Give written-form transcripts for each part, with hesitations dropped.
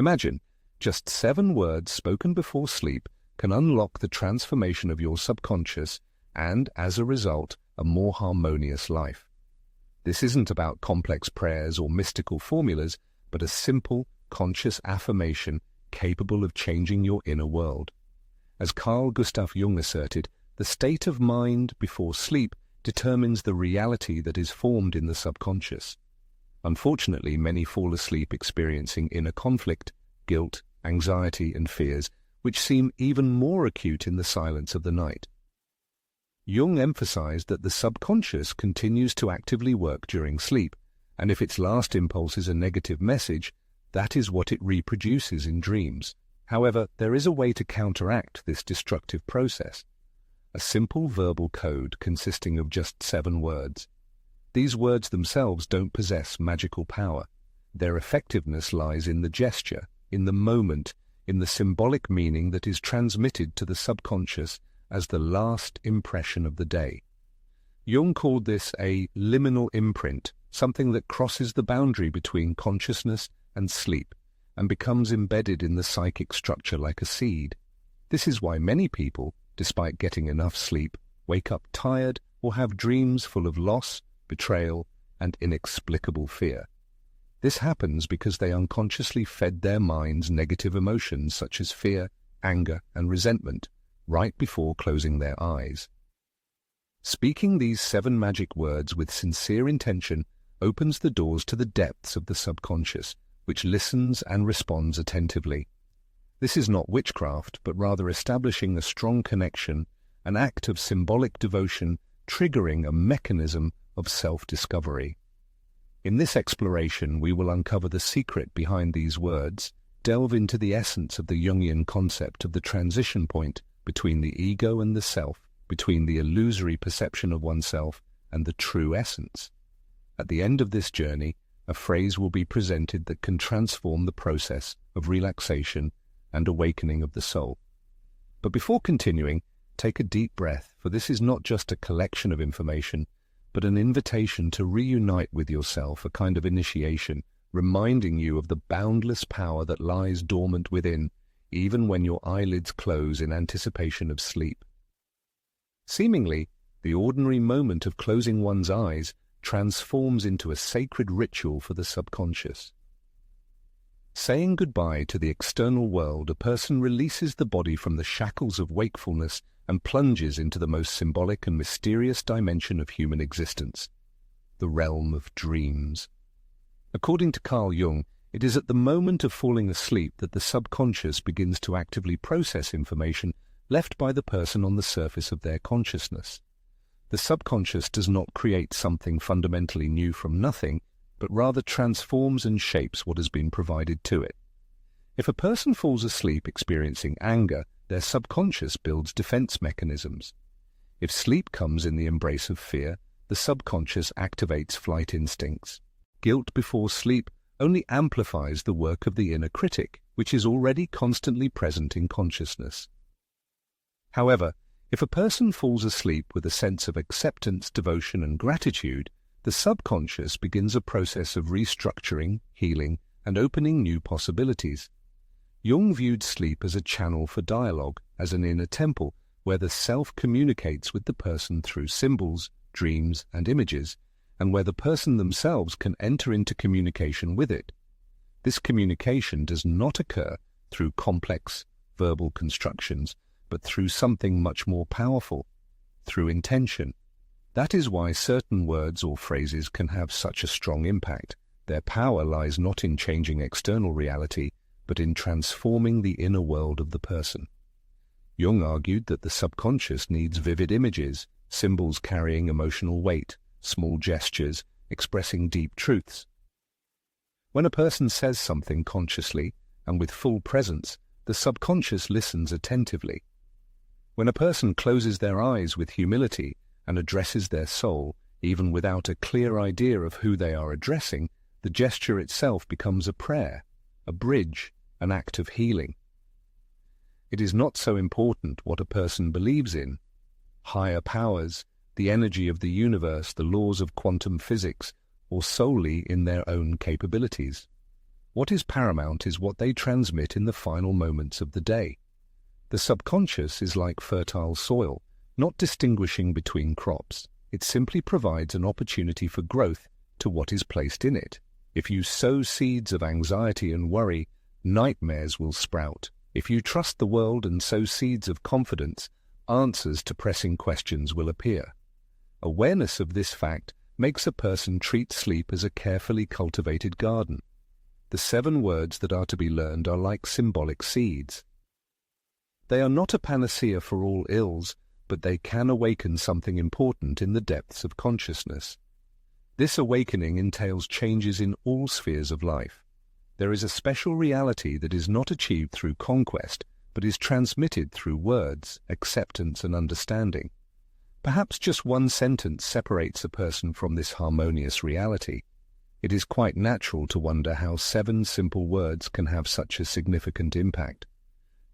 Imagine, just 7 words spoken before sleep can unlock the transformation of your subconscious and, as a result, a more harmonious life. This isn't about complex prayers or mystical formulas, but a simple, conscious affirmation capable of changing your inner world. As Carl Jung asserted, the state of mind before sleep determines the reality that is formed in the subconscious. Unfortunately, many fall asleep experiencing inner conflict, guilt, anxiety, and fears, which seem even more acute in the silence of the night. Jung emphasized that the subconscious continues to actively work during sleep, and if its last impulse is a negative message, that is what it reproduces in dreams. However, there is a way to counteract this destructive process. A simple verbal code consisting of just 7 words. These words themselves don't possess magical power. Their effectiveness lies in the gesture, in the moment, in the symbolic meaning that is transmitted to the subconscious as the last impression of the day. Jung called this a liminal imprint, something that crosses the boundary between consciousness and sleep and becomes embedded in the psychic structure like a seed. This is why many people, despite getting enough sleep, wake up tired or have dreams full of loss, betrayal, and inexplicable fear. This happens because they unconsciously fed their minds negative emotions such as fear, anger, and resentment right before closing their eyes. Speaking these 7 magic words with sincere intention opens the doors to the depths of the subconscious, which listens and responds attentively. This is not witchcraft, but rather establishing a strong connection, an act of symbolic devotion triggering a mechanism of self-discovery. In this exploration, we will uncover the secret behind these words, delve into the essence of the Jungian concept of the transition point between the ego and the self, between the illusory perception of oneself and the true essence. At the end of this journey, a phrase will be presented that can transform the process of relaxation and awakening of the soul. But before continuing, take a deep breath, for this is not just a collection of information, but an invitation to reunite with yourself, a kind of initiation, reminding you of the boundless power that lies dormant within, even when your eyelids close in anticipation of sleep. Seemingly, the ordinary moment of closing one's eyes transforms into a sacred ritual for the subconscious. Saying goodbye to the external world, a person releases the body from the shackles of wakefulness and plunges into the most symbolic and mysterious dimension of human existence, the realm of dreams. According to Carl Jung, it is at the moment of falling asleep that the subconscious begins to actively process information left by the person on the surface of their consciousness. The subconscious does not create something fundamentally new from nothing, but rather transforms and shapes what has been provided to it. If a person falls asleep experiencing anger, their subconscious builds defense mechanisms. If sleep comes in the embrace of fear, the subconscious activates flight instincts. Guilt before sleep only amplifies the work of the inner critic, which is already constantly present in consciousness. However, if a person falls asleep with a sense of acceptance, devotion, and gratitude, the subconscious begins a process of restructuring, healing, and opening new possibilities. Jung viewed sleep as a channel for dialogue, as an inner temple where the self communicates with the person through symbols, dreams, and images, and where the person themselves can enter into communication with it. This communication does not occur through complex verbal constructions, but through something much more powerful, through intention. That is why certain words or phrases can have such a strong impact. Their power lies not in changing external reality, but in transforming the inner world of the person. Jung argued that the subconscious needs vivid images, symbols carrying emotional weight, small gestures expressing deep truths. When a person says something consciously and with full presence, the subconscious listens attentively. When a person closes their eyes with humility and addresses their soul, even without a clear idea of who they are addressing, the gesture itself becomes a prayer, a bridge, an act of healing. It is not so important what a person believes in. Higher powers, the energy of the universe, the laws of quantum physics, or solely in their own capabilities. What is paramount is what they transmit in the final moments of the day. The subconscious is like fertile soil, not distinguishing between crops. It simply provides an opportunity for growth to what is placed in it. If you sow seeds of anxiety and worry, nightmares will sprout. If you trust the world and sow seeds of confidence, answers to pressing questions will appear. Awareness of this fact makes a person treat sleep as a carefully cultivated garden. The 7 words that are to be learned are like symbolic seeds. They are not a panacea for all ills, but they can awaken something important in the depths of consciousness. This awakening entails changes in all spheres of life. There is a special reality that is not achieved through conquest, but is transmitted through words, acceptance, and understanding. Perhaps just one sentence separates a person from this harmonious reality. It is quite natural to wonder how 7 simple words can have such a significant impact.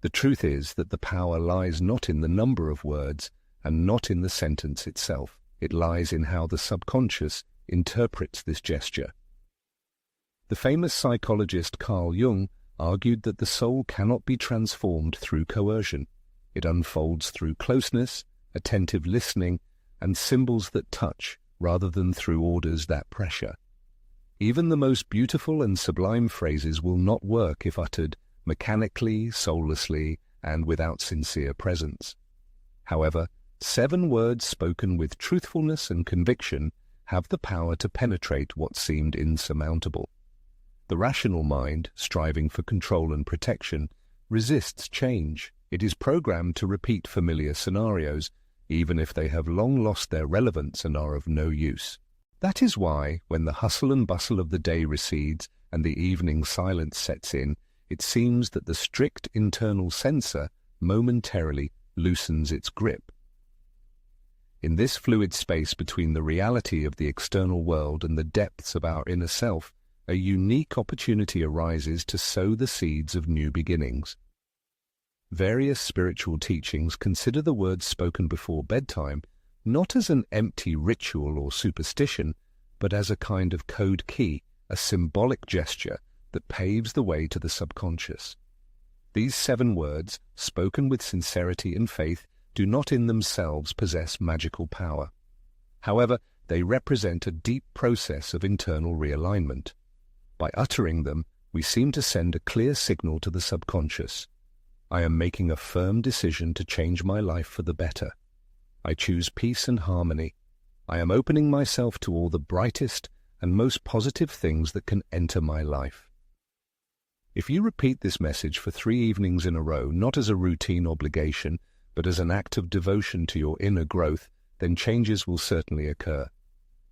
The truth is that the power lies not in the number of words and not in the sentence itself. It lies in how the subconscious interprets this gesture. The famous psychologist Carl Jung argued that the soul cannot be transformed through coercion. It unfolds through closeness, attentive listening, and symbols that touch, rather than through orders that pressure. Even the most beautiful and sublime phrases will not work if uttered mechanically, soullessly, and without sincere presence. However, 7 words spoken with truthfulness and conviction have the power to penetrate what seemed insurmountable. The rational mind, striving for control and protection, resists change. It is programmed to repeat familiar scenarios, even if they have long lost their relevance and are of no use. That is why, when the hustle and bustle of the day recedes and the evening silence sets in, it seems that the strict internal censor momentarily loosens its grip. In this fluid space between the reality of the external world and the depths of our inner self, a unique opportunity arises to sow the seeds of new beginnings. Various spiritual teachings consider the words spoken before bedtime not as an empty ritual or superstition, but as a kind of code key, a symbolic gesture that paves the way to the subconscious. These 7 words, spoken with sincerity and faith, do not in themselves possess magical power. However, they represent a deep process of internal realignment. By uttering them, we seem to send a clear signal to the subconscious. I am making a firm decision to change my life for the better. I choose peace and harmony. I am opening myself to all the brightest and most positive things that can enter my life. If you repeat this message for 3 evenings in a row, not as a routine obligation, but as an act of devotion to your inner growth, then changes will certainly occur.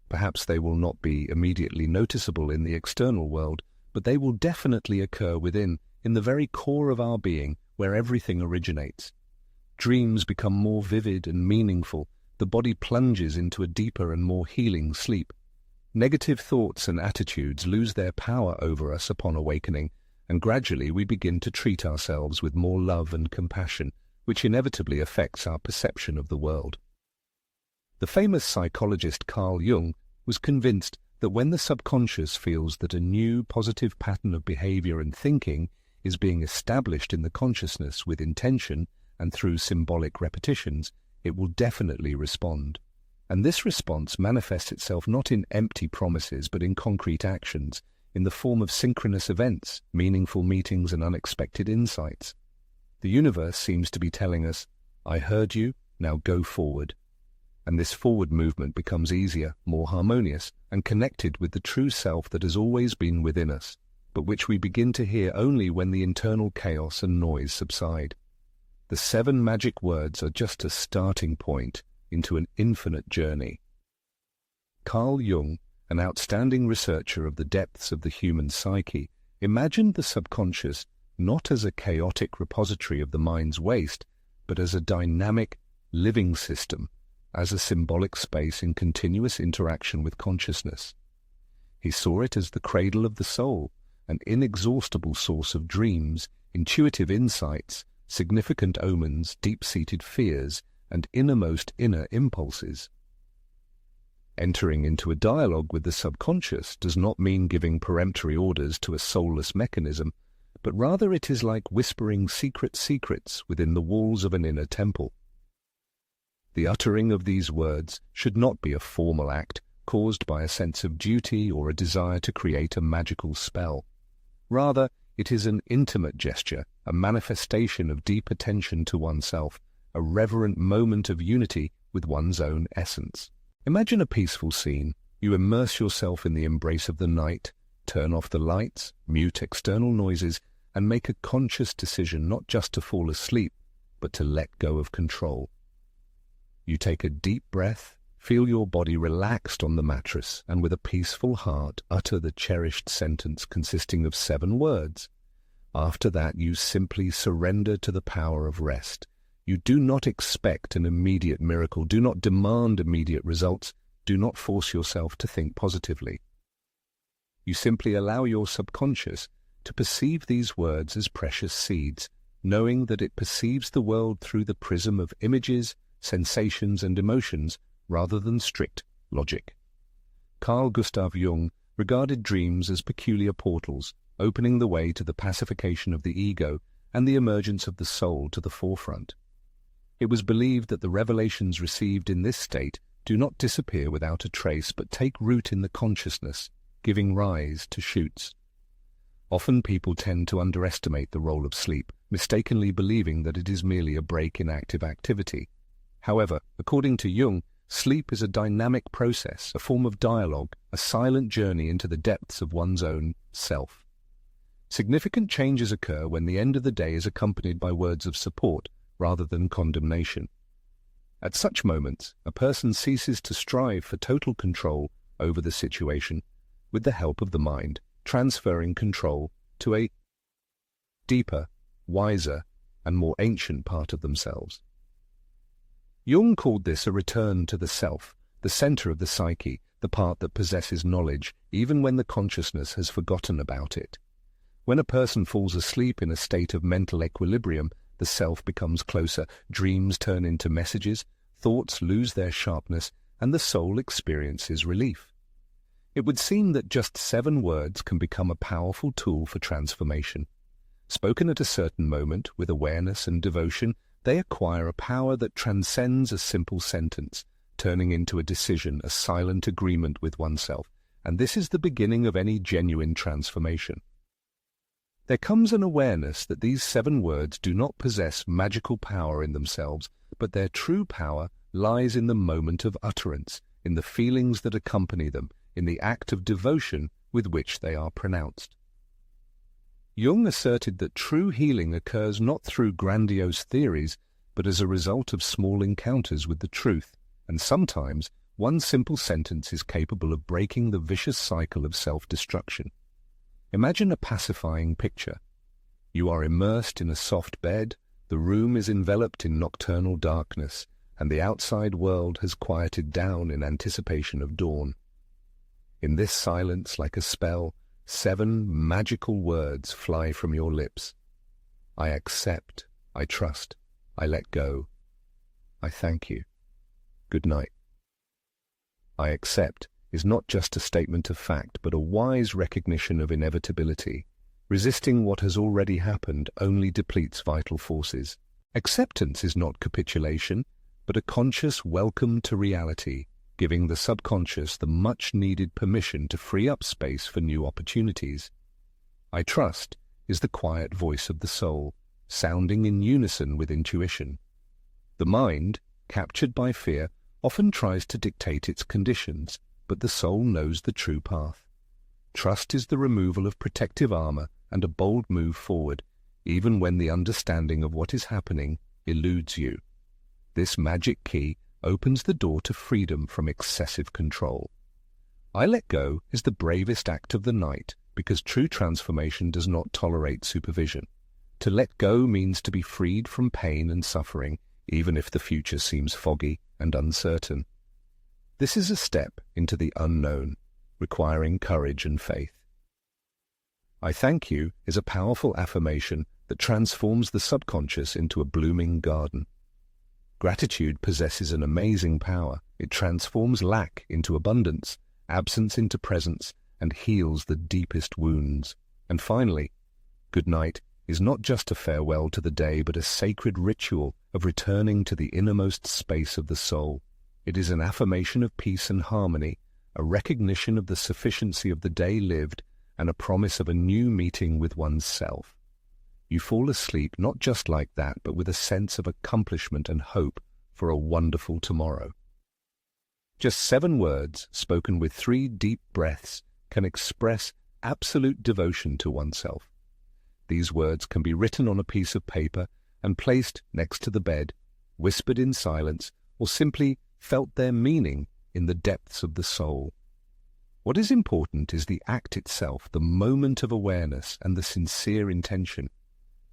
Perhaps they will not be immediately noticeable in the external world, but they will definitely occur within, in the very core of our being, where everything originates. Dreams become more vivid and meaningful. The body plunges into a deeper and more healing sleep. Negative thoughts and attitudes lose their power over us upon awakening, and gradually we begin to treat ourselves with more love and compassion, which inevitably affects our perception of the world. The famous psychologist Carl Jung was convinced that when the subconscious feels that a new positive pattern of behavior and thinking is being established in the consciousness with intention and through symbolic repetitions, it will definitely respond. And this response manifests itself not in empty promises but in concrete actions, in the form of synchronous events, meaningful meetings, and unexpected insights. The universe seems to be telling us, I heard you, now go forward. And this forward movement becomes easier, more harmonious, and connected with the true self that has always been within us, but which we begin to hear only when the internal chaos and noise subside. The 7 magic words are just a starting point into an infinite journey. Carl Jung, an outstanding researcher of the depths of the human psyche, imagined the subconscious not as a chaotic repository of the mind's waste, but as a dynamic, living system, as a symbolic space in continuous interaction with consciousness. He saw it as the cradle of the soul, an inexhaustible source of dreams, intuitive insights, significant omens, deep-seated fears, and innermost inner impulses. Entering into a dialogue with the subconscious does not mean giving peremptory orders to a soulless mechanism, but rather it is like whispering secret secrets within the walls of an inner temple. The uttering of these words should not be a formal act caused by a sense of duty or a desire to create a magical spell. Rather, it is an intimate gesture, a manifestation of deep attention to oneself, a reverent moment of unity with one's own essence. Imagine a peaceful scene. You immerse yourself in the embrace of the night, turn off the lights, mute external noises, and make a conscious decision not just to fall asleep, but to let go of control. You take a deep breath, feel your body relaxed on the mattress, and with a peaceful heart utter the cherished sentence consisting of 7 words. After that, you simply surrender to the power of rest. You do not expect an immediate miracle. Do not demand immediate results. Do not force yourself to think positively. You simply allow your subconscious to perceive these words as precious seeds, knowing that it perceives the world through the prism of images, sensations, and emotions rather than strict logic. Carl Jung regarded dreams as peculiar portals, opening the way to the pacification of the ego and the emergence of the soul to the forefront. It was believed that the revelations received in this state do not disappear without a trace, but take root in the consciousness, giving rise to shoots. Often people tend to underestimate the role of sleep, mistakenly believing that it is merely a break in active activity. However, according to Jung, sleep is a dynamic process, a form of dialogue, a silent journey into the depths of one's own self. Significant changes occur when the end of the day is accompanied by words of support rather than condemnation. At such moments, a person ceases to strive for total control over the situation with the help of the mind, transferring control to a deeper, wiser, and more ancient part of themselves. Jung called this a return to the self, the center of the psyche, the part that possesses knowledge, even when the consciousness has forgotten about it. When a person falls asleep in a state of mental equilibrium, the self becomes closer, dreams turn into messages, thoughts lose their sharpness, and the soul experiences relief. It would seem that just 7 words can become a powerful tool for transformation. Spoken at a certain moment, with awareness and devotion, they acquire a power that transcends a simple sentence, turning into a decision, a silent agreement with oneself, and this is the beginning of any genuine transformation. There comes an awareness that these 7 words do not possess magical power in themselves, but their true power lies in the moment of utterance, in the feelings that accompany them, in the act of devotion with which they are pronounced. Jung asserted that true healing occurs not through grandiose theories, but as a result of small encounters with the truth, and sometimes one simple sentence is capable of breaking the vicious cycle of self-destruction. Imagine a pacifying picture. You are immersed in a soft bed, the room is enveloped in nocturnal darkness, and the outside world has quieted down in anticipation of dawn. In this silence, like a spell, 7 magical words fly from your lips. I accept, I trust, I let go. I thank you. Good night. I accept is not just a statement of fact, but a wise recognition of inevitability. Resisting what has already happened only depletes vital forces. Acceptance is not capitulation, but a conscious welcome to reality, giving the subconscious the much-needed permission to free up space for new opportunities. I trust is the quiet voice of the soul, sounding in unison with intuition. The mind, captured by fear, often tries to dictate its conditions, but the soul knows the true path. Trust is the removal of protective armor and a bold move forward, even when the understanding of what is happening eludes you. This magic key opens the door to freedom from excessive control. I let go is the bravest act of the night, because true transformation does not tolerate supervision. To let go means to be freed from pain and suffering, even if the future seems foggy and uncertain. This is a step into the unknown, requiring courage and faith. I thank you is a powerful affirmation that transforms the subconscious into a blooming garden. Gratitude possesses an amazing power. It transforms lack into abundance, absence into presence, and heals the deepest wounds. And finally, good night is not just a farewell to the day, but a sacred ritual of returning to the innermost space of the soul. It is an affirmation of peace and harmony, a recognition of the sufficiency of the day lived, and a promise of a new meeting with one's self. You fall asleep not just like that, but with a sense of accomplishment and hope for a wonderful tomorrow. Just 7 words, spoken with 3 deep breaths, can express absolute devotion to oneself. These words can be written on a piece of paper and placed next to the bed, whispered in silence, or simply felt their meaning in the depths of the soul. What is important is the act itself, the moment of awareness, and the sincere intention.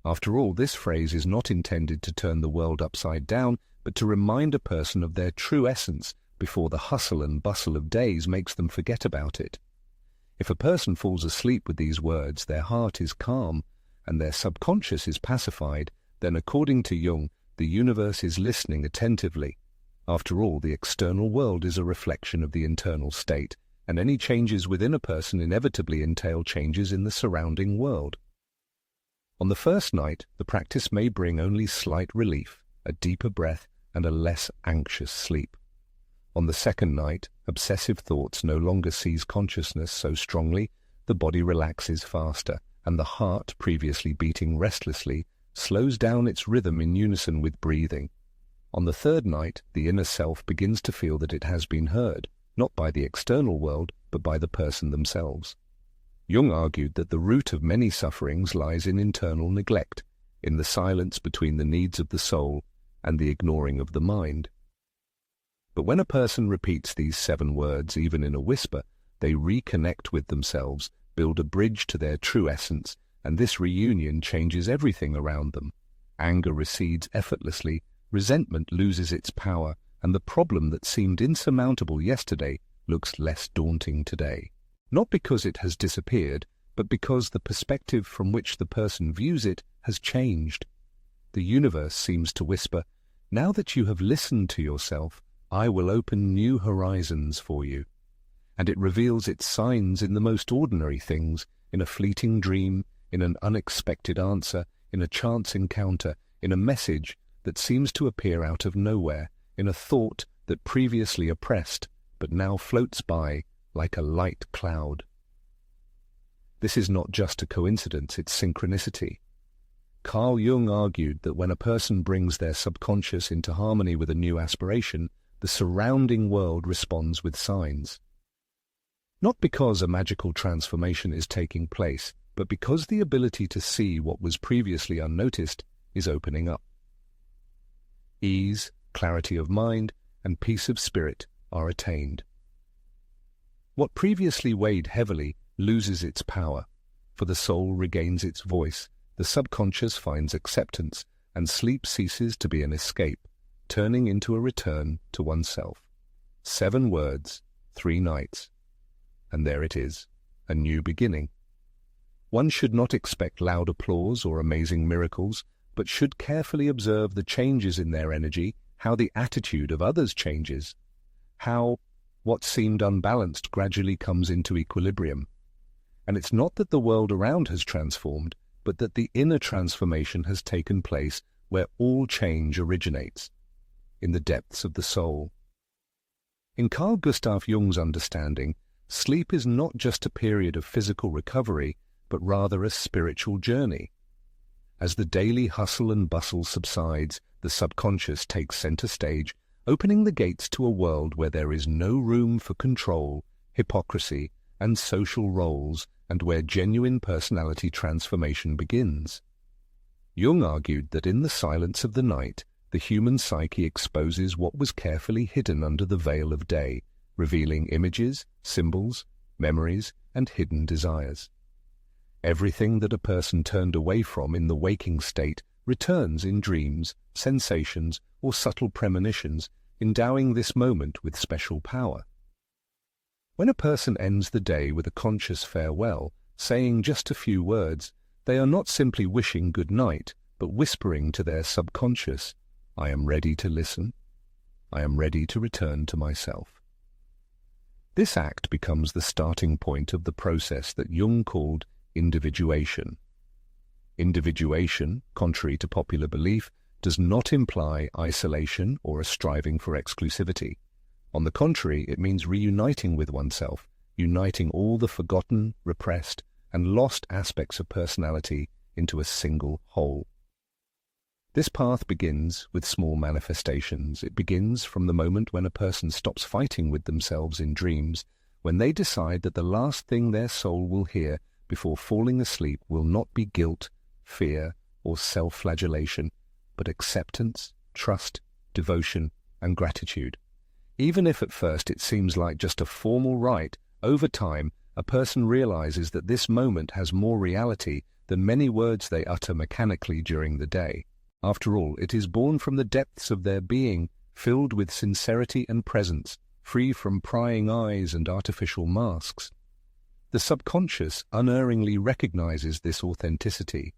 After all, this phrase is not intended to turn the world upside down, but to remind a person of their true essence before the hustle and bustle of days makes them forget about it. If a person falls asleep with these words, their heart is calm and their subconscious is pacified, then according to Jung, the universe is listening attentively. After all, the external world is a reflection of the internal state, and any changes within a person inevitably entail changes in the surrounding world. On the first night, the practice may bring only slight relief, a deeper breath, and a less anxious sleep. On the second night, obsessive thoughts no longer seize consciousness so strongly, the body relaxes faster, and the heart, previously beating restlessly, slows down its rhythm in unison with breathing. On the third night, the inner self begins to feel that it has been heard, not by the external world, but by the person themselves. Jung argued that the root of many sufferings lies in internal neglect, in the silence between the needs of the soul and the ignoring of the mind. But when a person repeats these 7 words, even in a whisper, they reconnect with themselves, build a bridge to their true essence, and this reunion changes everything around them. Anger recedes effortlessly, resentment loses its power, and the problem that seemed insurmountable yesterday looks less daunting today. Not because it has disappeared, but because the perspective from which the person views it has changed. The universe seems to whisper, "Now that you have listened to yourself, I will open new horizons for you." And it reveals its signs in the most ordinary things, in a fleeting dream, in an unexpected answer, in a chance encounter, in a message that seems to appear out of nowhere, in a thought that previously oppressed, but now floats by like a light cloud. This is not just a coincidence, it's synchronicity. Carl Jung argued that when a person brings their subconscious into harmony with a new aspiration, the surrounding world responds with signs. Not because a magical transformation is taking place, but because the ability to see what was previously unnoticed is opening up. Ease, clarity of mind, and peace of spirit are attained. What previously weighed heavily loses its power, for the soul regains its voice, the subconscious finds acceptance, and sleep ceases to be an escape, turning into a return to oneself. 7 words, 3 nights. And there it is, a new beginning. One should not expect loud applause or amazing miracles, but should carefully observe the changes in their energy, how the attitude of others changes, how what seemed unbalanced gradually comes into equilibrium. And it's not that the world around has transformed, but that the inner transformation has taken place where all change originates, in the depths of the soul. In Carl Gustav Jung's understanding, sleep is not just a period of physical recovery, but rather a spiritual journey. As the daily hustle and bustle subsides, the subconscious takes center stage, opening the gates to a world where there is no room for control, hypocrisy, and social roles, and where genuine personality transformation begins. Jung argued that in the silence of the night, the human psyche exposes what was carefully hidden under the veil of day, revealing images, symbols, memories, and hidden desires. Everything that a person turned away from in the waking state returns in dreams, sensations, or subtle premonitions, endowing this moment with special power. When a person ends the day with a conscious farewell, saying just a few words, they are not simply wishing good night, but whispering to their subconscious, I am ready to listen. I am ready to return to myself. This act becomes the starting point of the process that Jung called individuation. Individuation, contrary to popular belief, does not imply isolation or a striving for exclusivity. On the contrary, it means reuniting with oneself, uniting all the forgotten, repressed, and lost aspects of personality into a single whole. This path begins with small manifestations. It begins from the moment when a person stops fighting with themselves in dreams, when they decide that the last thing their soul will hear before falling asleep will not be guilt, fear, or self-flagellation, but acceptance, trust, devotion, and gratitude. Even if at first it seems like just a formal rite, over time a person realizes that this moment has more reality than many words they utter mechanically during the day. After all, it is born from the depths of their being, filled with sincerity and presence, free from prying eyes and artificial masks. The subconscious unerringly recognizes this authenticity.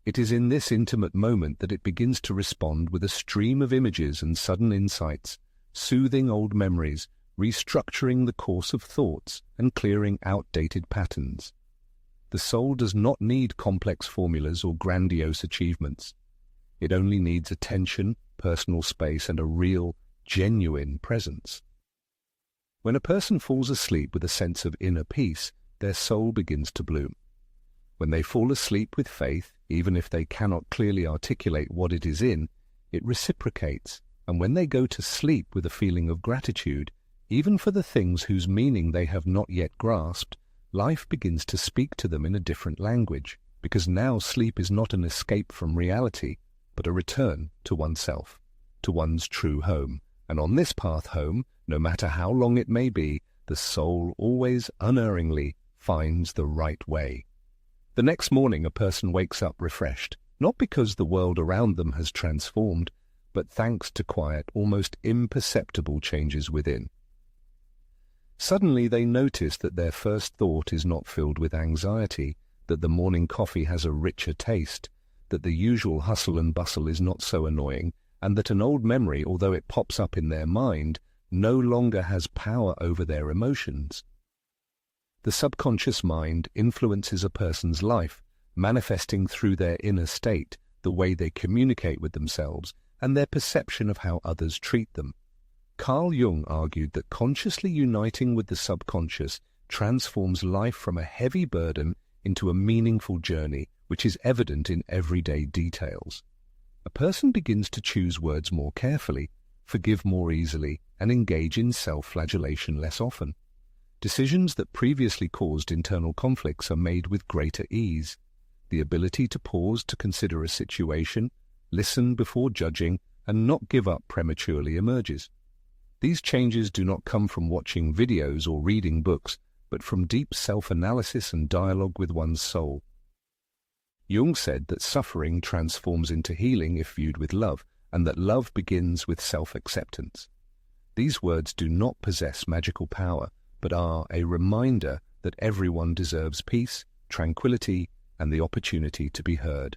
It is in this intimate moment that it begins to respond with a stream of images and sudden insights, soothing old memories, restructuring the course of thoughts, and clearing outdated patterns. The soul does not need complex formulas or grandiose achievements. It only needs attention, personal space, and a real, genuine presence. When a person falls asleep with a sense of inner peace, their soul begins to bloom. When they fall asleep with faith, even if they cannot clearly articulate what it is in, it reciprocates, and when they go to sleep with a feeling of gratitude, even for the things whose meaning they have not yet grasped, life begins to speak to them in a different language, because now sleep is not an escape from reality, but a return to oneself, to one's true home. And on this path home, no matter how long it may be, the soul always unerringly finds the right way. The next morning a person wakes up refreshed, not because the world around them has transformed, but thanks to quiet, almost imperceptible changes within. Suddenly they notice that their first thought is not filled with anxiety, that the morning coffee has a richer taste, that the usual hustle and bustle is not so annoying, and that an old memory, although it pops up in their mind, no longer has power over their emotions. The subconscious mind influences a person's life, manifesting through their inner state, the way they communicate with themselves, and their perception of how others treat them. Carl Jung argued that consciously uniting with the subconscious transforms life from a heavy burden into a meaningful journey, which is evident in everyday details. A person begins to choose words more carefully, forgive more easily, and engage in self-flagellation less often. Decisions that previously caused internal conflicts are made with greater ease. The ability to pause to consider a situation, listen before judging, and not give up prematurely emerges. These changes do not come from watching videos or reading books, but from deep self-analysis and dialogue with one's soul. Jung said that suffering transforms into healing if viewed with love, and that love begins with self-acceptance. These words do not possess magical power, but are a reminder that everyone deserves peace, tranquility, and the opportunity to be heard.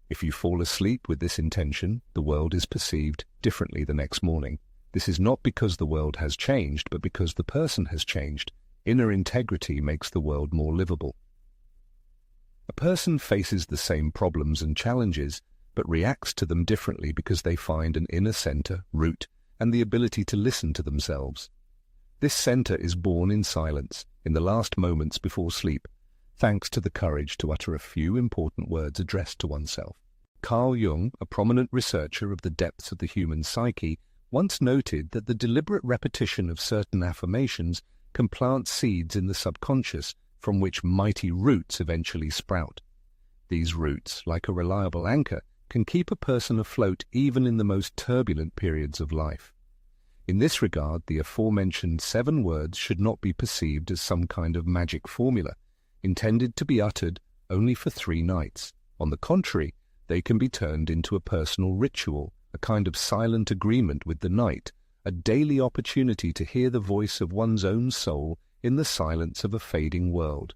If you fall asleep with this intention, the world is perceived differently the next morning. This is not because the world has changed, but because the person has changed. Inner integrity makes the world more livable. A person faces the same problems and challenges, but reacts to them differently because they find an inner center, root, and the ability to listen to themselves. This center is born in silence, in the last moments before sleep, thanks to the courage to utter a few important words addressed to oneself. Carl Jung, a prominent researcher of the depths of the human psyche, once noted that the deliberate repetition of certain affirmations can plant seeds in the subconscious from which mighty roots eventually sprout. These roots, like a reliable anchor, can keep a person afloat even in the most turbulent periods of life. In this regard, the aforementioned 7 words should not be perceived as some kind of magic formula, intended to be uttered only for 3 nights. On the contrary, they can be turned into a personal ritual, a kind of silent agreement with the night, a daily opportunity to hear the voice of one's own soul in the silence of a fading world.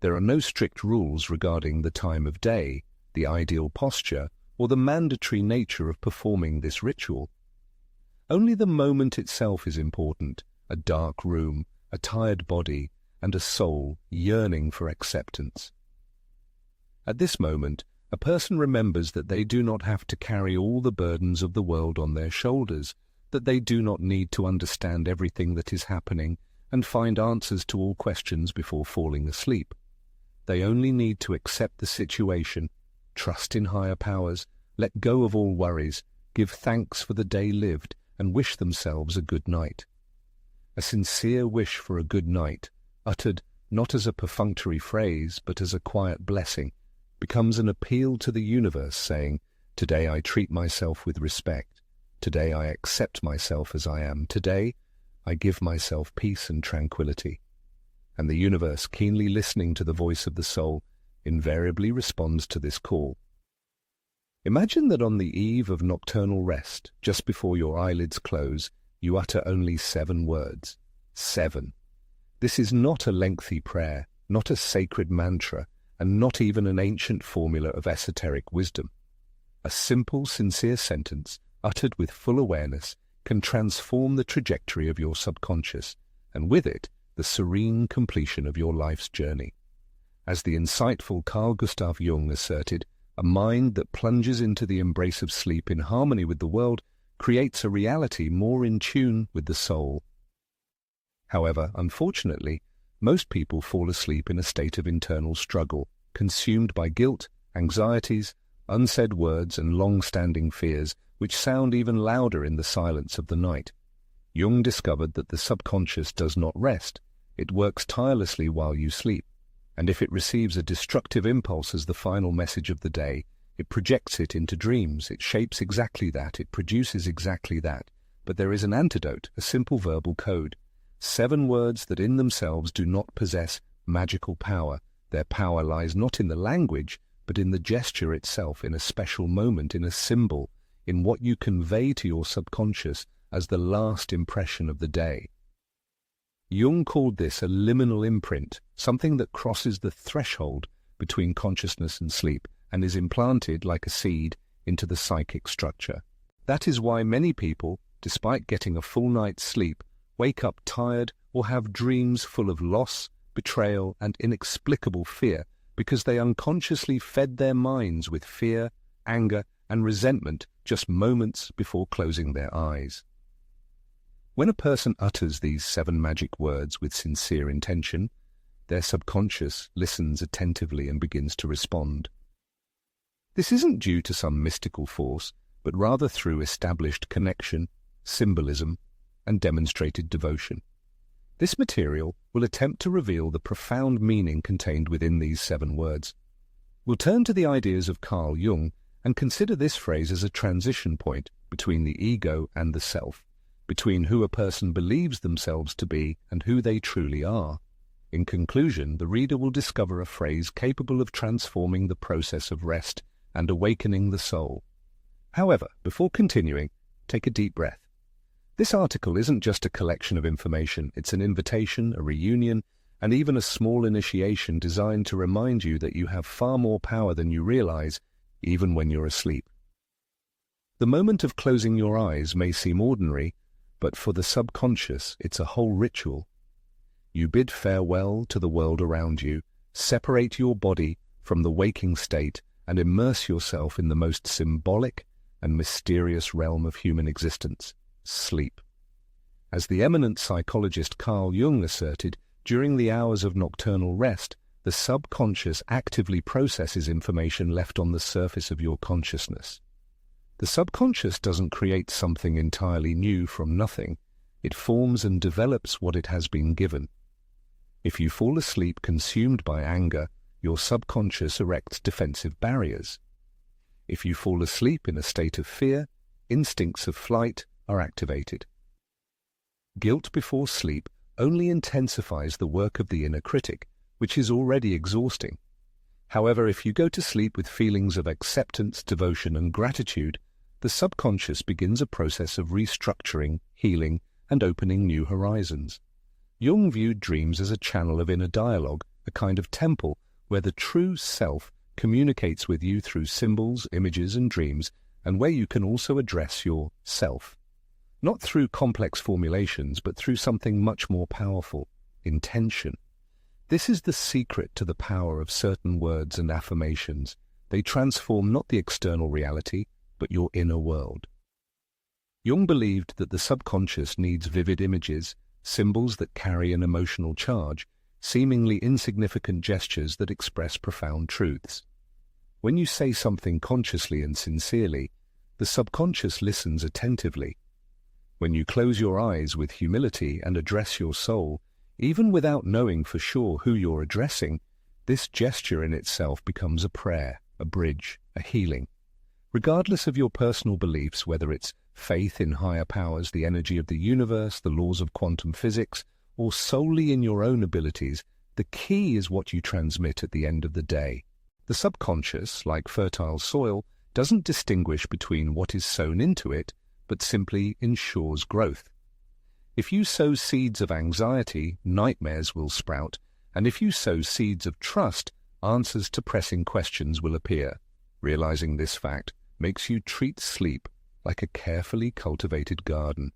There are no strict rules regarding the time of day, the ideal posture, or the mandatory nature of performing this ritual. Only the moment itself is important, a dark room, a tired body, and a soul yearning for acceptance. At this moment, a person remembers that they do not have to carry all the burdens of the world on their shoulders, that they do not need to understand everything that is happening and find answers to all questions before falling asleep. They only need to accept the situation, trust in higher powers, let go of all worries, give thanks for the day lived, and wish themselves a good night. A sincere wish for a good night, uttered not as a perfunctory phrase but as a quiet blessing, becomes an appeal to the universe saying, "Today I treat myself with respect. Today I accept myself as I am. Today I give myself peace and tranquility." And the universe, keenly listening to the voice of the soul, invariably responds to this call. Imagine that on the eve of nocturnal rest, just before your eyelids close, you utter only 7 words. 7. This is not a lengthy prayer, not a sacred mantra, and not even an ancient formula of esoteric wisdom. A simple, sincere sentence, uttered with full awareness, can transform the trajectory of your subconscious, and with it, the serene completion of your life's journey. As the insightful Carl Jung asserted, a mind that plunges into the embrace of sleep in harmony with the world creates a reality more in tune with the soul. However, unfortunately, most people fall asleep in a state of internal struggle, consumed by guilt, anxieties, unsaid words, and long-standing fears, which sound even louder in the silence of the night. Jung discovered that the subconscious does not rest. It works tirelessly while you sleep, and if it receives a destructive impulse as the final message of the day, it projects it into dreams. It shapes exactly that, it produces exactly that. But there is an antidote, a simple verbal code. 7 words that in themselves do not possess magical power. Their power lies not in the language, but in the gesture itself, in a special moment, in a symbol, in what you convey to your subconscious as the last impression of the day. Jung called this a liminal imprint, something that crosses the threshold between consciousness and sleep and is implanted like a seed into the psychic structure. That is why many people, despite getting a full night's sleep, wake up tired or have dreams full of loss, betrayal, and inexplicable fear because they unconsciously fed their minds with fear, anger, and resentment just moments before closing their eyes. When a person utters these 7 magic words with sincere intention, their subconscious listens attentively and begins to respond. This isn't due to some mystical force, but rather through established connection, symbolism, and demonstrated devotion. This material will attempt to reveal the profound meaning contained within these 7 words. We'll turn to the ideas of Carl Jung and consider this phrase as a transition point between the ego and the self, between who a person believes themselves to be and who they truly are. In conclusion, the reader will discover a phrase capable of transforming the process of rest and awakening the soul. However, before continuing, take a deep breath. This article isn't just a collection of information, it's an invitation, a reunion, and even a small initiation designed to remind you that you have far more power than you realize, even when you're asleep. The moment of closing your eyes may seem ordinary, but for the subconscious, it's a whole ritual. You bid farewell to the world around you, separate your body from the waking state, and immerse yourself in the most symbolic and mysterious realm of human existence, sleep. As the eminent psychologist Carl Jung asserted, during the hours of nocturnal rest, the subconscious actively processes information left on the surface of your consciousness. The subconscious doesn't create something entirely new from nothing. It forms and develops what it has been given. If you fall asleep consumed by anger, your subconscious erects defensive barriers. If you fall asleep in a state of fear, instincts of flight are activated. Guilt before sleep only intensifies the work of the inner critic, which is already exhausting. However, if you go to sleep with feelings of acceptance, devotion, and gratitude, the subconscious begins a process of restructuring, healing, and opening new horizons. Jung viewed dreams as a channel of inner dialogue, a kind of temple where the true self communicates with you through symbols, images, and dreams, and where you can also address your self. Not through complex formulations, but through something much more powerful: intention. This is the secret to the power of certain words and affirmations. They transform not the external reality, but your inner world. Jung believed that the subconscious needs vivid images, symbols that carry an emotional charge, seemingly insignificant gestures that express profound truths. When you say something consciously and sincerely, the subconscious listens attentively. When you close your eyes with humility and address your soul, even without knowing for sure who you're addressing, this gesture in itself becomes a prayer, a bridge, a healing. Regardless of your personal beliefs, whether it's faith in higher powers, the energy of the universe, the laws of quantum physics, or solely in your own abilities, the key is what you transmit at the end of the day. The subconscious, like fertile soil, doesn't distinguish between what is sown into it, but simply ensures growth. If you sow seeds of anxiety, nightmares will sprout, and if you sow seeds of trust, answers to pressing questions will appear. Realizing this fact makes you treat sleep like a carefully cultivated garden.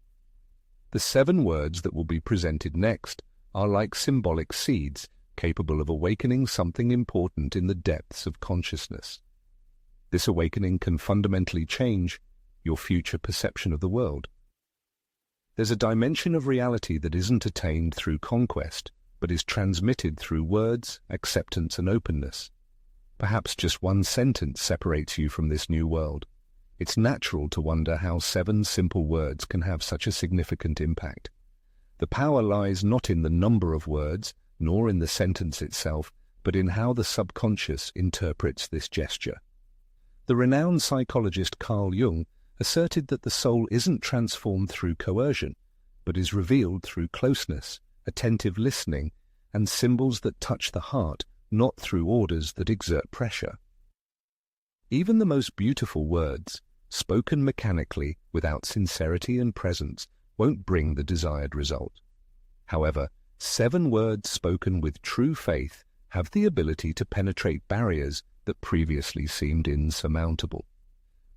The 7 words that will be presented next are like symbolic seeds, capable of awakening something important in the depths of consciousness. This awakening can fundamentally change your future perception of the world. There's a dimension of reality that isn't attained through conquest, but is transmitted through words, acceptance, and openness. Perhaps just one sentence separates you from this new world. It's natural to wonder how 7 simple words can have such a significant impact. The power lies not in the number of words, nor in the sentence itself, but in how the subconscious interprets this gesture. The renowned psychologist Carl Jung asserted that the soul isn't transformed through coercion, but is revealed through closeness, attentive listening, and symbols that touch the heart, not through orders that exert pressure. Even the most beautiful words, spoken mechanically without sincerity and presence, won't bring the desired result. However, 7 words spoken with true faith have the ability to penetrate barriers that previously seemed insurmountable.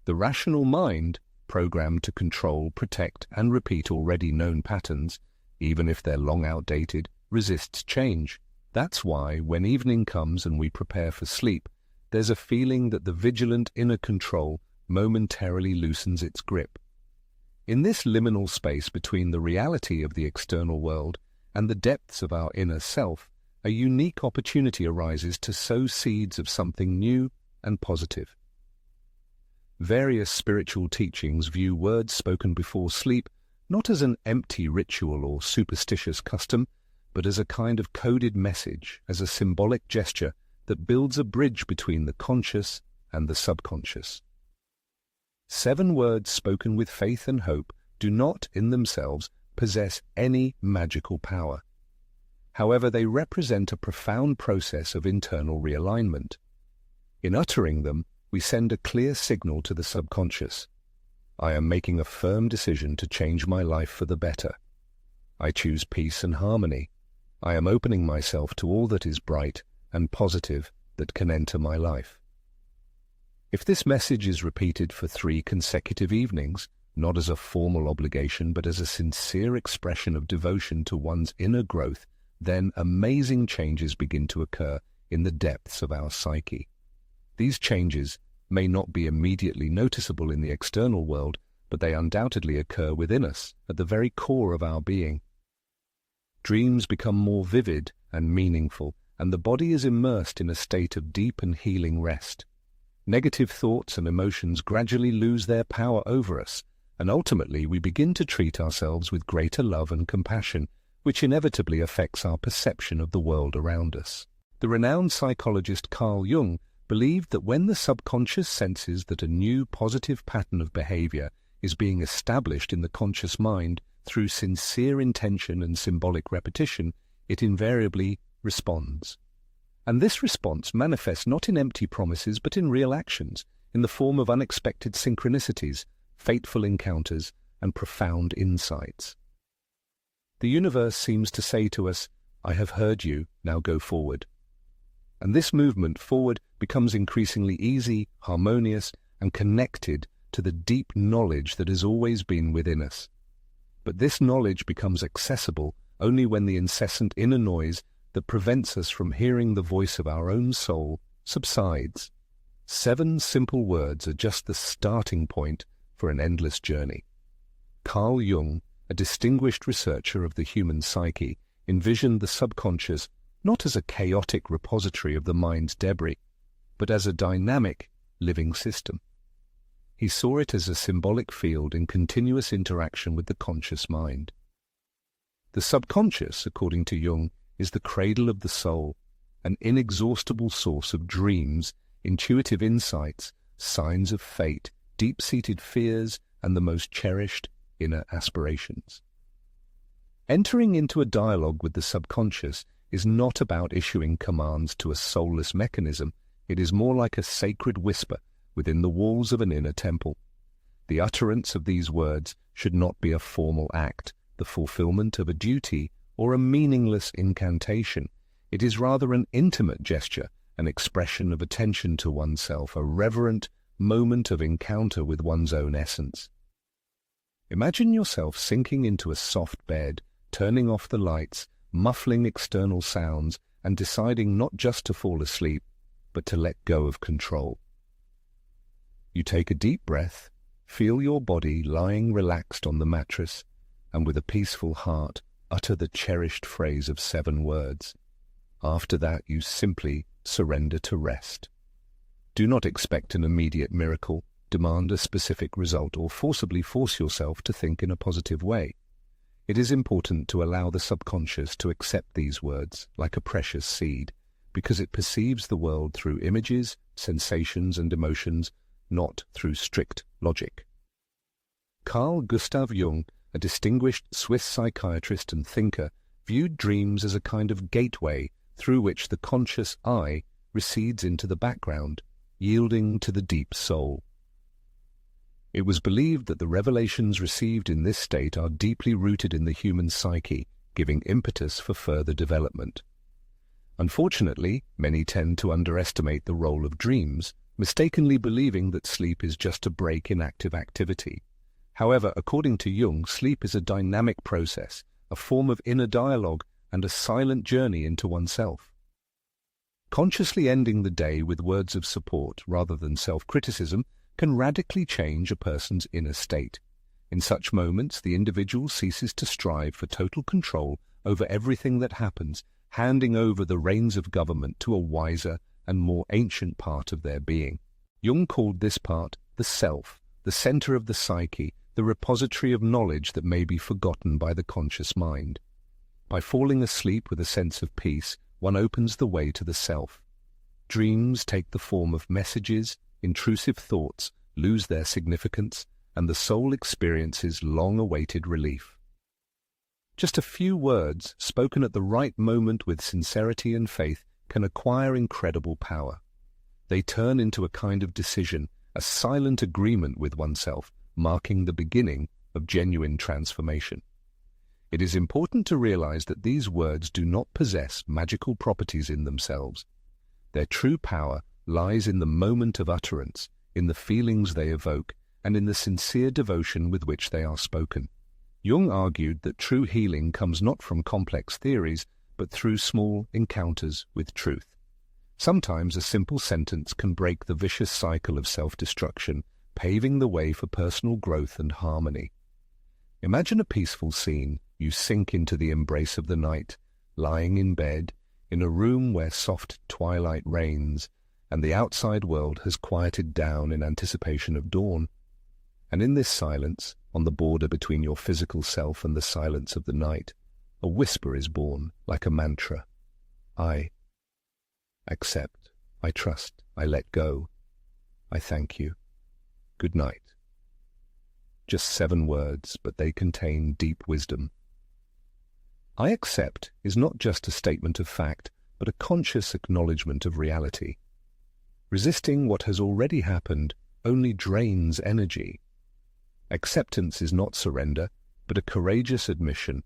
The rational mind, programmed to control, protect, and repeat already known patterns, even if they're long outdated, resists change. That's why, when evening comes and we prepare for sleep, there's a feeling that the vigilant inner control momentarily loosens its grip. In this liminal space between the reality of the external world and the depths of our inner self, a unique opportunity arises to sow seeds of something new and positive. Various spiritual teachings view words spoken before sleep not as an empty ritual or superstitious custom, but as a kind of coded message, as a symbolic gesture that builds a bridge between the conscious and the subconscious. 7 words spoken with faith and hope do not, in themselves, possess any magical power. However, they represent a profound process of internal realignment. In uttering them, we send a clear signal to the subconscious. I am making a firm decision to change my life for the better. I choose peace and harmony. I am opening myself to all that is bright and positive that can enter my life. If this message is repeated for 3 consecutive evenings, not as a formal obligation but as a sincere expression of devotion to one's inner growth, then amazing changes begin to occur in the depths of our psyche. These changes may not be immediately noticeable in the external world, but they undoubtedly occur within us, at the very core of our being. Dreams become more vivid and meaningful, and the body is immersed in a state of deep and healing rest. Negative thoughts and emotions gradually lose their power over us, and ultimately we begin to treat ourselves with greater love and compassion, which inevitably affects our perception of the world around us. The renowned psychologist Carl Jung believed that when the subconscious senses that a new positive pattern of behavior is being established in the conscious mind through sincere intention and symbolic repetition, it invariably responds. And this response manifests not in empty promises but in real actions, in the form of unexpected synchronicities, fateful encounters, and profound insights. The universe seems to say to us, I have heard you, now go forward. And this movement forward becomes increasingly easy, harmonious, and connected to the deep knowledge that has always been within us. But this knowledge becomes accessible only when the incessant inner noise that prevents us from hearing the voice of our own soul subsides. 7 simple words are just the starting point for an endless journey. Carl Jung, a distinguished researcher of the human psyche, envisioned the subconscious not as a chaotic repository of the mind's debris, but as a dynamic, living system. He saw it as a symbolic field in continuous interaction with the conscious mind. The subconscious, according to Jung, is the cradle of the soul, an inexhaustible source of dreams, intuitive insights, signs of fate, deep-seated fears, and the most cherished inner aspirations. Entering into a dialogue with the subconscious is not about issuing commands to a soulless mechanism. It is more like a sacred whisper within the walls of an inner temple. The utterance of these words should not be a formal act, the fulfillment of a duty, or a meaningless incantation. It is rather an intimate gesture, an expression of attention to oneself, a reverent moment of encounter with one's own essence. Imagine yourself sinking into a soft bed, turning off the lights, muffling external sounds, and deciding not just to fall asleep, but to let go of control. You take a deep breath, feel your body lying relaxed on the mattress, and with a peaceful heart, utter the cherished phrase of 7 words. After that, you simply surrender to rest. Do not expect an immediate miracle, demand a specific result, or forcibly force yourself to think in a positive way. It is important to allow the subconscious to accept these words like a precious seed, because it perceives the world through images, sensations, and emotions, not through strict logic. Carl Gustav Jung, a distinguished Swiss psychiatrist and thinker, viewed dreams as a kind of gateway through which the conscious I recedes into the background, yielding to the deep soul. It was believed that the revelations received in this state are deeply rooted in the human psyche, giving impetus for further development. Unfortunately, many tend to underestimate the role of dreams, mistakenly believing that sleep is just a break in active activity. However, according to Jung, sleep is a dynamic process, a form of inner dialogue, and a silent journey into oneself. Consciously ending the day with words of support rather than self-criticism can radically change a person's inner state. In such moments, the individual ceases to strive for total control over everything that happens, handing over the reins of government to a wiser and more ancient part of their being. Jung called this part the self, the center of the psyche, the repository of knowledge that may be forgotten by the conscious mind. By falling asleep with a sense of peace, one opens the way to the self. Dreams take the form of messages, intrusive thoughts lose their significance, and the soul experiences long-awaited relief. Just a few words, spoken at the right moment with sincerity and faith, can acquire incredible power. They turn into a kind of decision, a silent agreement with oneself, marking the beginning of genuine transformation. It is important to realize that these words do not possess magical properties in themselves. Their true power lies in the moment of utterance, in the feelings they evoke, and in the sincere devotion with which they are spoken. Jung argued that true healing comes not from complex theories, but through small encounters with truth. Sometimes a simple sentence can break the vicious cycle of self-destruction, paving the way for personal growth and harmony. Imagine a peaceful scene. You sink into the embrace of the night, lying in bed, in a room where soft twilight reigns, and the outside world has quieted down in anticipation of dawn. And in this silence, on the border between your physical self and the silence of the night, a whisper is born, like a mantra. I accept, I trust, I let go, I thank you. Good night. Just 7 words, but they contain deep wisdom. I accept is not just a statement of fact, but a conscious acknowledgement of reality. Resisting what has already happened only drains energy. Acceptance is not surrender, but a courageous admission.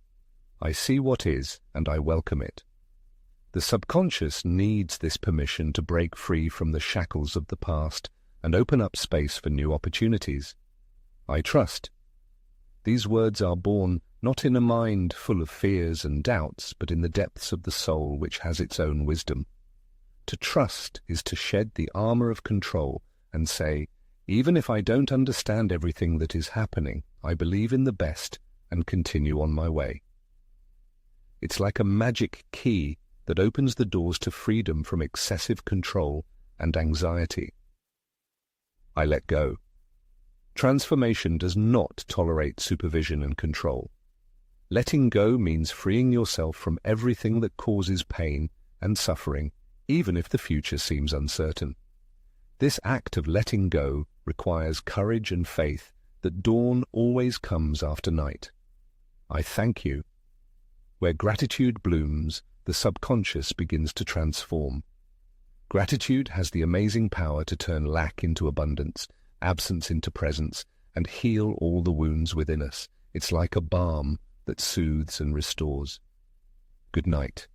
I see what is, and I welcome it. The subconscious needs this permission to break free from the shackles of the past and open up space for new opportunities. I trust. These words are born not in a mind full of fears and doubts, but in the depths of the soul which has its own wisdom. To trust is to shed the armor of control and say, even if I don't understand everything that is happening, I believe in the best and continue on my way. It's like a magic key that opens the doors to freedom from excessive control and anxiety. I let go. Transformation does not tolerate supervision and control. Letting go means freeing yourself from everything that causes pain and suffering, even if the future seems uncertain. This act of letting go requires courage and faith that dawn always comes after night. I thank you. Where gratitude blooms, the subconscious begins to transform. Gratitude has the amazing power to turn lack into abundance, absence into presence, and heal all the wounds within us. It's like a balm that soothes and restores. Good night.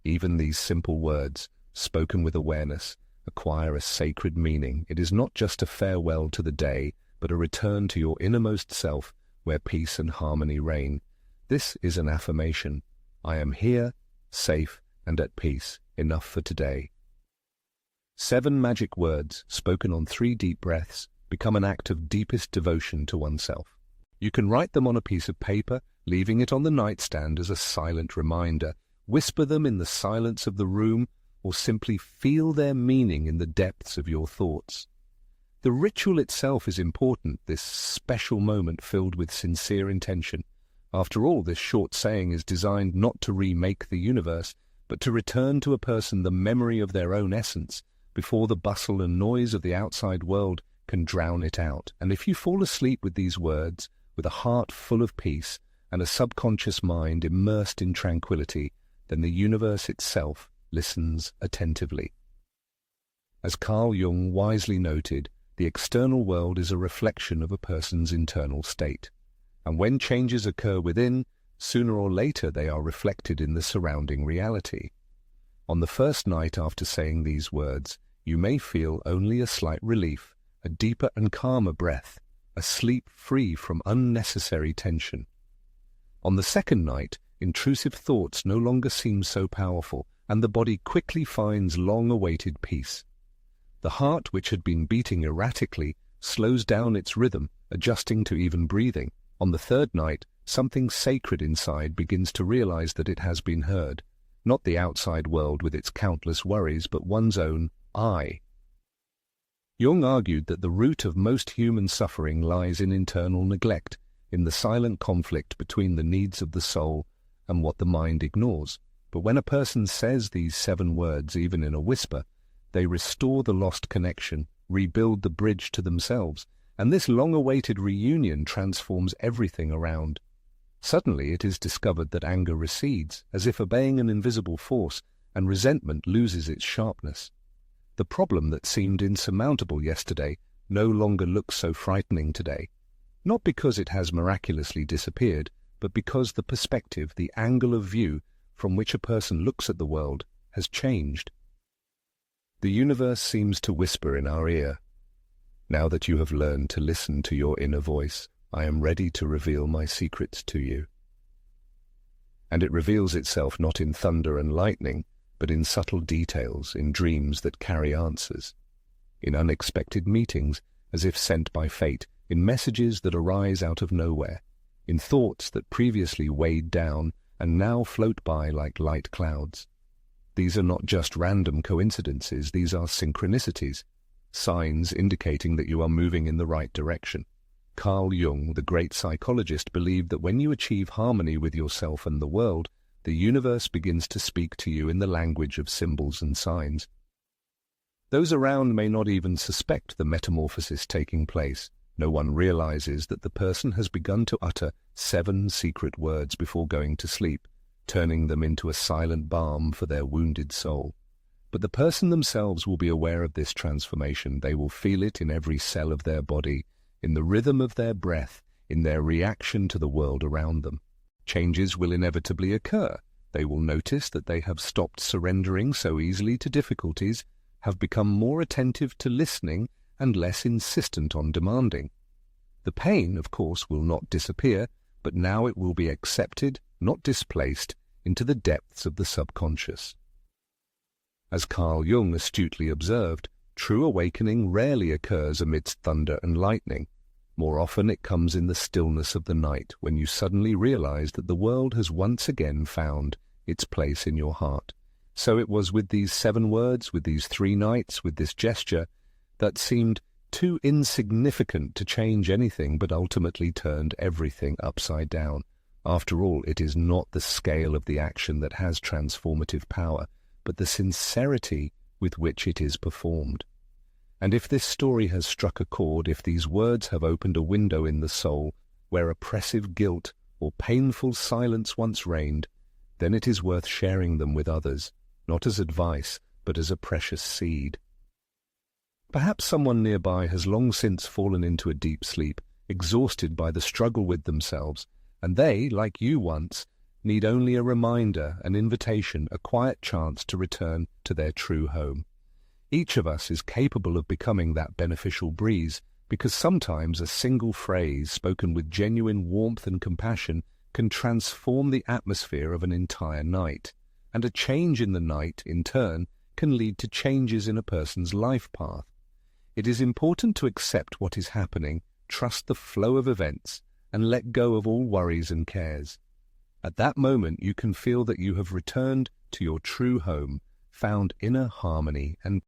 Even these simple words, spoken with awareness, acquire a sacred meaning. It is not just a farewell to the day, but a return to your innermost self, where peace and harmony reign. This is an affirmation. I am here, safe, and at peace. Enough for today. 7 magic words, spoken on 3 deep breaths, become an act of deepest devotion to oneself. You can write them on a piece of paper, leaving it on the nightstand as a silent reminder. Whisper them in the silence of the room, or simply feel their meaning in the depths of your thoughts. The ritual itself is important, this special moment filled with sincere intention. After all, this short saying is designed not to remake the universe, but to return to a person the memory of their own essence, before the bustle and noise of the outside world can drown it out. And if you fall asleep with these words, with a heart full of peace and a subconscious mind immersed in tranquility, then the universe itself listens attentively. As Carl Jung wisely noted, the external world is a reflection of a person's internal state. And when changes occur within, sooner or later they are reflected in the surrounding reality. On the first night after saying these words, you may feel only a slight relief, a deeper and calmer breath, a sleep free from unnecessary tension. On the second night, intrusive thoughts no longer seem so powerful, and the body quickly finds long-awaited peace. The heart, which had been beating erratically, slows down its rhythm, adjusting to even breathing. On the third night, something sacred inside begins to realize that it has been heard, not the outside world with its countless worries, but one's own I. Jung argued that the root of most human suffering lies in internal neglect, in the silent conflict between the needs of the soul and what the mind ignores. But when a person says these 7 words, even in a whisper, they restore the lost connection, rebuild the bridge to themselves, and this long-awaited reunion transforms everything around. Suddenly it is discovered that anger recedes, as if obeying an invisible force, and resentment loses its sharpness. The problem that seemed insurmountable yesterday no longer looks so frightening today, not because it has miraculously disappeared, but because the perspective, the angle of view from which a person looks at the world, has changed. The universe seems to whisper in our ear, "Now that you have learned to listen to your inner voice, I am ready to reveal my secrets to you." And it reveals itself not in thunder and lightning, but in subtle details, in dreams that carry answers, in unexpected meetings as if sent by fate, in messages that arise out of nowhere, in thoughts that previously weighed down and now float by like light clouds. These are not just random coincidences, these are synchronicities, signs indicating that you are moving in the right direction. Carl Jung, the great psychologist, believed that when you achieve harmony with yourself and the world, the universe begins to speak to you in the language of symbols and signs. Those around may not even suspect the metamorphosis taking place. No one realizes that the person has begun to utter 7 secret words before going to sleep, turning them into a silent balm for their wounded soul. But the person themselves will be aware of this transformation. They will feel it in every cell of their body, in the rhythm of their breath, in their reaction to the world around them. Changes will inevitably occur. They will notice that they have stopped surrendering so easily to difficulties, have become more attentive to listening and less insistent on demanding. The pain, of course, will not disappear, but now it will be accepted, not displaced, into the depths of the subconscious. As Carl Jung astutely observed, true awakening rarely occurs amidst thunder and lightning. More often it comes in the stillness of the night, when you suddenly realize that the world has once again found its place in your heart. So it was with these 7 words, with these 3 nights, with this gesture, that seemed too insignificant to change anything, but ultimately turned everything upside down. After all, it is not the scale of the action that has transformative power, but the sincerity with which it is performed. And if this story has struck a chord, if these words have opened a window in the soul where oppressive guilt or painful silence once reigned, then it is worth sharing them with others, not as advice, but as a precious seed. Perhaps someone nearby has long since fallen into a deep sleep, exhausted by the struggle with themselves, and they, like you once, need only a reminder, an invitation, a quiet chance to return to their true home. Each of us is capable of becoming that beneficial breeze, because sometimes a single phrase spoken with genuine warmth and compassion can transform the atmosphere of an entire night, and a change in the night, in turn, can lead to changes in a person's life path. It is important to accept what is happening, trust the flow of events, and let go of all worries and cares. At that moment you can feel that you have returned to your true home, found inner harmony and